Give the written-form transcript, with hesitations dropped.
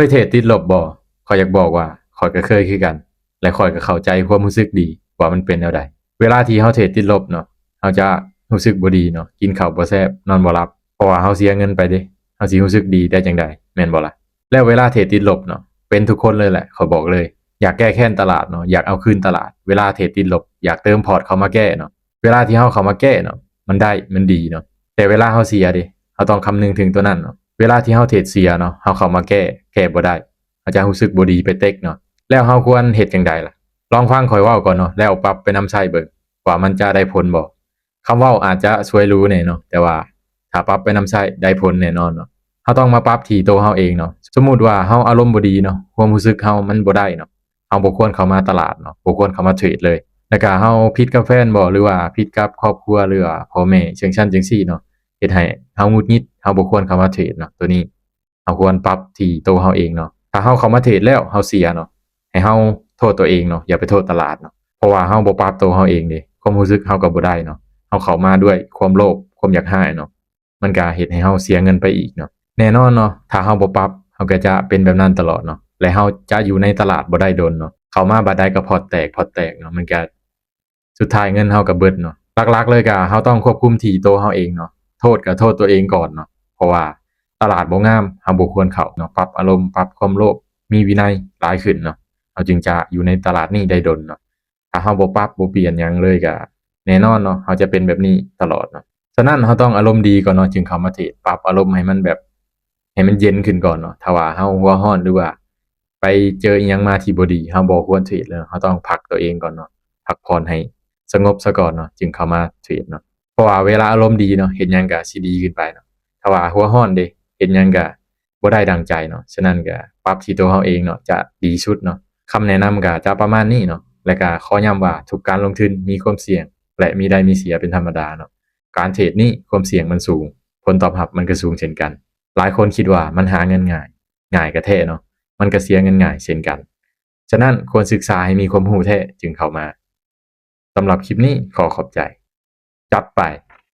ยเทรดติดลบบ่ข้อยอยากบอกว่าข้อยก็เคยคือกันและข้อยก็เข้าใจความรู้สึกดีว่ามันเป็นแนวใดเวลาที่เราเทรดติดลบเนาะเราจะรู้สึกบ่ดีเนาะกินข้าวบ่แซ่บนอนบ่หลับเพราะว่าเราเสียเงินไปเด้เราสิรู้สึกดีได้จั่งใดแม่นบ่ล่ะแล้วเวลาเทรดติดลบเนาะเป็นทุกคนเลยแหละข้อยบอกเลยอยากแก้แค้นตลาดเนาะอยากเอาคืนตลาดเวลาเทรดติดลบอยากเติมพอร์ตเข้ามาแก้เนาะเวลาที่เราเข้ามาแก้เนาะมันได้มันดีเนาะแต่เวลาเราเสียเด้เราต้องคำนึงถึงตัวนั้นเนาะเวลาที่เราเทรดเสียเนาะเราเข้ามาแก้บ่ได้เราจะรู้สึกบ่ดีไปเต็กเนาะแล้วเราควรเฮ็ดจั่งใดล่ะลองฟังข้อยเว้าก่อนเนาะแล้วปรับไปนำใช้เบิ่งว่ามันจะได้ผลบ่คำเว้าอาจจะช่วยรู้แหน่เนาะแต่ว่าถ้าปรับไปนำใช้ได้ผลแน่นอนเนาะเราต้องมาปรับที่ตัวเราเองเนาะสมมุติว่าเราอารมณ์บ่ดีเนาะความรู้สึกเรามันบ่ได้เนาะเราบ่ควรเข้ามาตลาดเนาะบ่ควรเข้ามาเทรดเลยแล้วก็เราผิดกับแฟนบ่หรือว่าผิดกับครอบครัวหรือว่าพ่อแม่จังซั่นจังซี่เนาะเฮ็ดให้เราหงุดหงิดเราบ่ควรเข้ามาเทรดเนาะตัวนี้เราควรปรับที่ตัวเราเองเนาะถ้าเราเข้ามาเทรดแล้วเราเสียเนาะให้เราโทษตัวเองเนาะอย่าไปโทษตลาดเนาะเพราะว่าเราบ่ปรับตัวเราเองเด้ความรู้สึกเราก็บ่ได้เนาะเราเข้ามาด้วยความโลภความอยากได้เนาะมันก็เฮ็ดให้เราเสียเงินไปอีกเนาะแน่นอนเนาะถ้าเราบ่ปรับเราก็จะเป็นแบบนั้นตลอดเนาะและเราจะอยู่ในตลาดบ่ได้โดนเนาะเข้ามาบัดใดก็พอร์ตแตกเนาะมันก็สุดท้ายเงินเราก็เบิดเนาะหลักๆเลยก็เราต้องควบคุมที่ตัวเราเองเนาะโทษก็โทษตัวเองก่อนเนาะเพราะว่าตลาดบ่งามเราบ่ควรเข้าเนาะปรับอารมณ์ปรับความโลภมีวินัยหลายขึ้นเนาะเราจึงจะอยู่ในตลาดนี้ได้ดนเนาะถ้าเราบ่ปรับบ่เปลี่ยนหยังเลยก็แน่นอนเนาะเราจะเป็นแบบนี้ตลอดเนาะฉะนั้นเราต้องอารมณ์ดีก่อนเนาะจึงเข้ามาเทรดปรับอารมณ์ให้มันแบบให้มันเย็นขึ้นก่อนเนาะถ้าว่าเราหัวร้อนหรือว่าไปเจออิหยังมาที่บ่ดีเราบ่ควรเทรดเลยเราต้องพักตัวเองก่อนเนาะพักผ่อนให้สงบซะก่อนเนาะจึงเข้ามาเทรดเนาะเพราะว่าเวลาอารมณ์ดีเนาะเฮ็ดหยังก็สิดีขึ้นไปเนาะถ้าว่าหัวร้อนเด้เฮ็ดหยังก็บ่ได้ดั่งใจเนาะฉะนั้นก็ปรับที่ตัวเราเองเนาะจะดีสุดเนาะคำแนะนำก็จะประมาณนี้เนาะและก็ขอย้ำว่าทุกการลงทุนมีความเสี่ยงและมีได้มีเสียเป็นธรรมดาเนาะการเทรดนี่ความเสี่ยงมันสูงผลตอบรับมันก็สูงเช่นกันหลายคนคิดว่ามันหาเงินง่ายก็แท้เนาะมันก็เสียเงินง่ายเช่นกันฉะนั้นควรศึกษาให้มีความรู้แท้จึงเข้ามาสำหรับคลิปนี้ขอขอบใจจัดไป